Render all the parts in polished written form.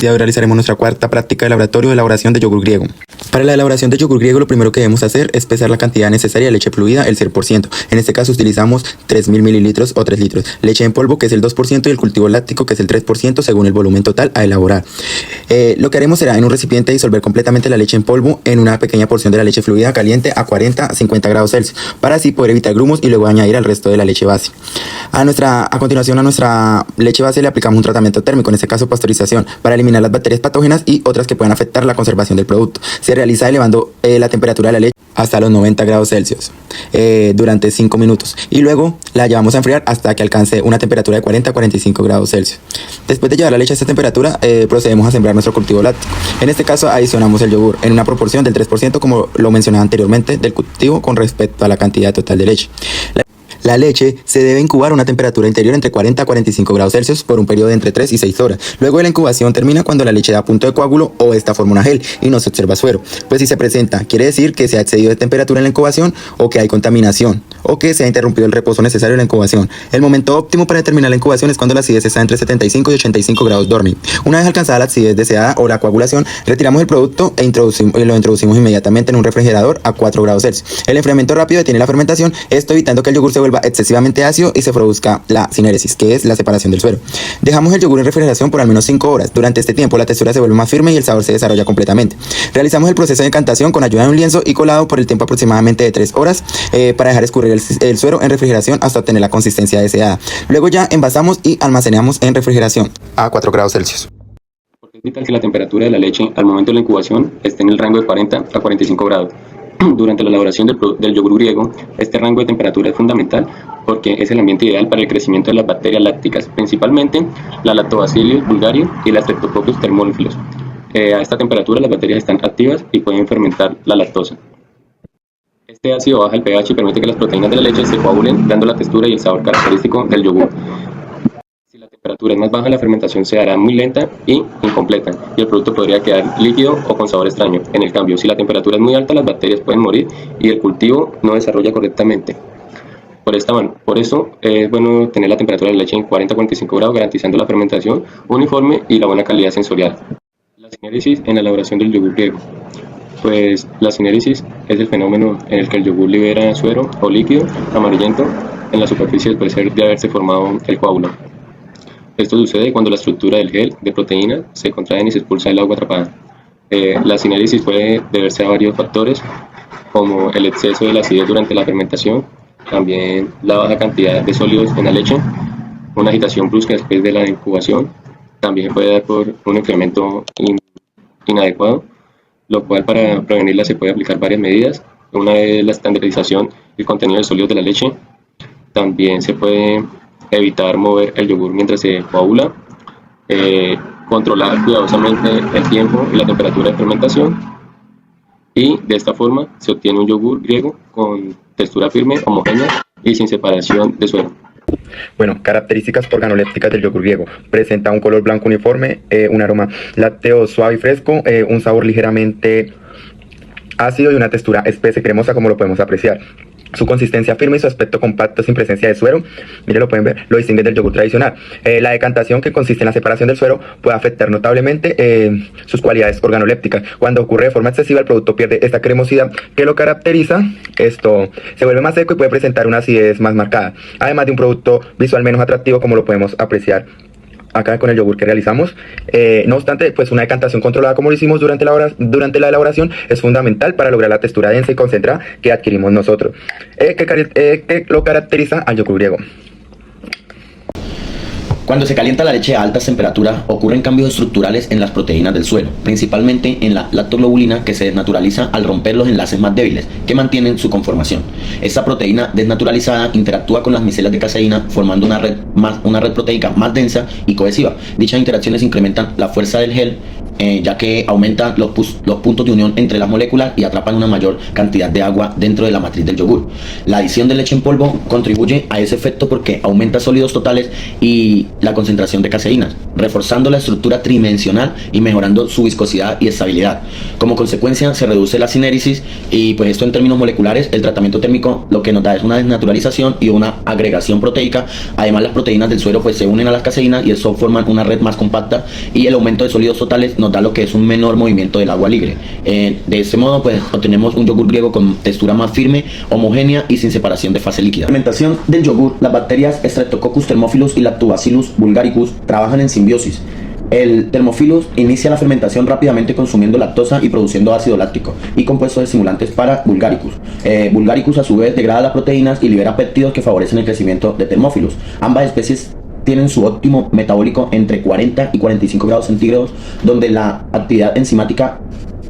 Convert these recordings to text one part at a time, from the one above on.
día de hoy realizaremos nuestra cuarta práctica de laboratorio de elaboración de yogur griego. Para la elaboración de yogur griego lo primero que debemos hacer es pesar la cantidad necesaria de leche fluida, el 0%. En este caso utilizamos 3000 mililitros o 3 litros. Leche en polvo que es el 2% y el cultivo láctico que es el 3% según el volumen total a elaborar. Lo que haremos será en un recipiente disolver completamente la leche en polvo en una pequeña porción de la leche fluida caliente a 40-50 grados Celsius para así poder evitar grumos y luego añadir el resto de la leche base. A continuación a nuestra leche base le aplicamos un tratamiento térmico, en este caso pasteurización, para eliminar las bacterias patógenas y otras que puedan afectar la conservación del producto. Se realiza elevando la temperatura de la leche hasta los 90 grados Celsius durante 5 minutos y luego la llevamos a enfriar hasta que alcance una temperatura de 40 a 45 grados Celsius. Después de llevar la leche a esta temperatura procedemos a sembrar nuestro cultivo láctico. En este caso adicionamos el yogur en una proporción del 3% como lo mencionaba anteriormente del cultivo con respecto a la cantidad total de leche. La leche se debe incubar a una temperatura interior entre 40 a 45 grados Celsius por un periodo de entre 3 y 6 horas. Luego de la incubación termina cuando la leche da punto de coágulo o esta forma una gel y no se observa suero. Pues si se presenta, quiere decir que se ha excedido de temperatura en la incubación o que hay contaminación o que se ha interrumpido el reposo necesario en la incubación. El momento óptimo para determinar la incubación es cuando la acidez está entre 75 y 85 grados Dormy. Una vez alcanzada la acidez deseada o la coagulación, retiramos el producto e lo introducimos inmediatamente en un refrigerador a 4 grados Celsius. El enfriamiento rápido detiene la fermentación, esto evitando que el yogur se vuelva excesivamente ácido y se produzca la sinéresis, que es la separación del suero. Dejamos el yogur en refrigeración por al menos 5 horas. Durante este tiempo la textura se vuelve más firme y el sabor se desarrolla completamente. Realizamos el proceso de decantación con ayuda de un lienzo y colado por el tiempo aproximadamente de 3 horas para dejar escurrir el suero en refrigeración hasta obtener la consistencia deseada. Luego ya envasamos y almacenamos en refrigeración a 4 grados Celsius. Porque es vital que la temperatura de la leche al momento de la incubación esté en el rango de 40 a 45 grados. Durante la elaboración del yogur griego, este rango de temperatura es fundamental porque es el ambiente ideal para el crecimiento de las bacterias lácticas, principalmente la Lactobacillus bulgari y la Streptococcus thermophilus. A esta temperatura las bacterias están activas y pueden fermentar la lactosa. Este ácido baja el pH y permite que las proteínas de la leche se coagulen, dando la textura y el sabor característico del yogur. Si la temperatura es más baja, la fermentación se hará muy lenta y incompleta, y el producto podría quedar líquido o con sabor extraño. En el cambio, si la temperatura es muy alta, las bacterias pueden morir y el cultivo no desarrolla correctamente. Por eso es bueno tener la temperatura de la leche en 40 a 45 grados, garantizando la fermentación uniforme y la buena calidad sensorial. La sinéresis en la elaboración del yogur griego. Pues la sinéresis es el fenómeno en el que el yogur libera suero o líquido amarillento en la superficie después de haberse formado el coágulo. Esto sucede cuando la estructura del gel de proteína se contrae y se expulsa el agua atrapada. La sinéresis puede deberse a varios factores, como el exceso de la acidez durante la fermentación, también la baja cantidad de sólidos en la leche, una agitación brusca después de la incubación, también se puede dar por un enfriamiento inadecuado, lo cual para prevenirla se puede aplicar varias medidas. Una es la estandarización y el contenido de sólidos de la leche. También se puede evitar mover el yogur mientras se coagula, controlar cuidadosamente el tiempo y la temperatura de fermentación, y de esta forma se obtiene un yogur griego con textura firme, homogénea y sin separación de suero. Bueno, características organolépticas del yogur griego. Presenta un color blanco uniforme, un aroma lácteo suave y fresco, un sabor ligeramente ácido y una textura espesa y cremosa como lo podemos apreciar. Su consistencia firme y su aspecto compacto sin presencia de suero, mire, lo pueden ver, lo distingue del yogur tradicional. La decantación, que consiste en la separación del suero, puede afectar notablemente sus cualidades organolépticas. Cuando ocurre de forma excesiva, el producto pierde esta cremosidad que lo caracteriza. Esto se vuelve más seco y puede presentar una acidez más marcada, además de un producto visual menos atractivo como lo podemos apreciar acá con el yogur que realizamos. No obstante, pues una decantación controlada como lo hicimos durante la elaboración es fundamental para lograr la textura densa y concentrada que adquirimos nosotros. ¿Qué lo caracteriza al yogur griego? Cuando se calienta la leche a altas temperaturas, ocurren cambios estructurales en las proteínas del suero, principalmente en la lactoglobulina, que se desnaturaliza al romper los enlaces más débiles que mantienen su conformación. Esta proteína desnaturalizada interactúa con las micelas de caseína formando una red proteica más densa y cohesiva. Dichas interacciones incrementan la fuerza del gel ya que aumentan los puntos de unión entre las moléculas y atrapan una mayor cantidad de agua dentro de la matriz del yogur. La adición de leche en polvo contribuye a ese efecto porque aumenta sólidos totales y la concentración de caseínas, reforzando la estructura tridimensional y mejorando su viscosidad y estabilidad. Como consecuencia se reduce la sinéresis y pues esto en términos moleculares, el tratamiento térmico lo que nos da es una desnaturalización y una agregación proteica. Además las proteínas del suero pues se unen a las caseínas y eso forman una red más compacta, y el aumento de sólidos totales nos da lo que es un menor movimiento del agua libre. De este modo pues obtenemos un yogur griego con textura más firme, homogénea y sin separación de fase líquida. Fermentación del yogur. Las bacterias Streptococcus thermophilus y Lactobacillus bulgaricus trabajan en simbiosis. El Thermophilus inicia la fermentación rápidamente consumiendo lactosa y produciendo ácido láctico y compuestos estimulantes para Bulgaricus. Bulgaricus a su vez degrada las proteínas y libera péptidos que favorecen el crecimiento de Thermophilus. Ambas especies tienen su óptimo metabólico entre 40 y 45 grados centígrados, donde la actividad enzimática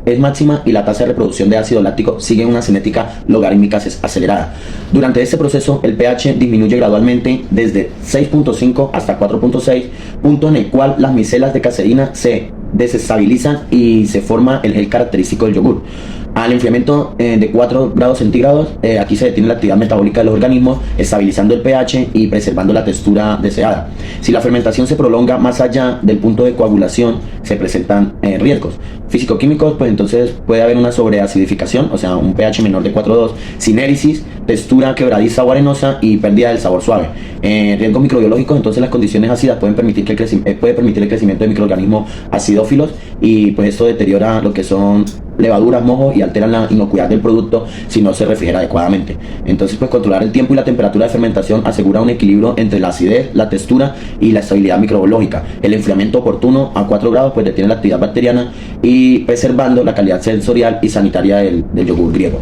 es máxima y la tasa de reproducción de ácido láctico sigue una cinética logarítmica acelerada. Durante este proceso el pH disminuye gradualmente desde 6.5 hasta 4.6, punto en el cual las micelas de caseína se desestabilizan y se forma el gel característico del yogur. Al enfriamiento de 4 grados centígrados, aquí se detiene la actividad metabólica de los organismos, estabilizando el pH y preservando la textura deseada. Si la fermentación se prolonga más allá del punto de coagulación, se presentan riesgos físico-químicos, pues entonces puede haber una sobreacidificación, o sea, un pH menor de 4.2, sinéresis, textura quebradiza o arenosa y pérdida del sabor suave. Riesgos microbiológicos, entonces las condiciones ácidas pueden permitir el crecimiento de microorganismos acidófilos, y pues esto deteriora lo que son levaduras, mojos y alteran la inocuidad del producto si no se refrigera adecuadamente. Entonces pues controlar el tiempo y la temperatura de fermentación asegura un equilibrio entre la acidez, la textura y la estabilidad microbiológica. El enfriamiento oportuno a 4 grados pues detiene la actividad bacteriana y preservando la calidad sensorial y sanitaria del yogur griego.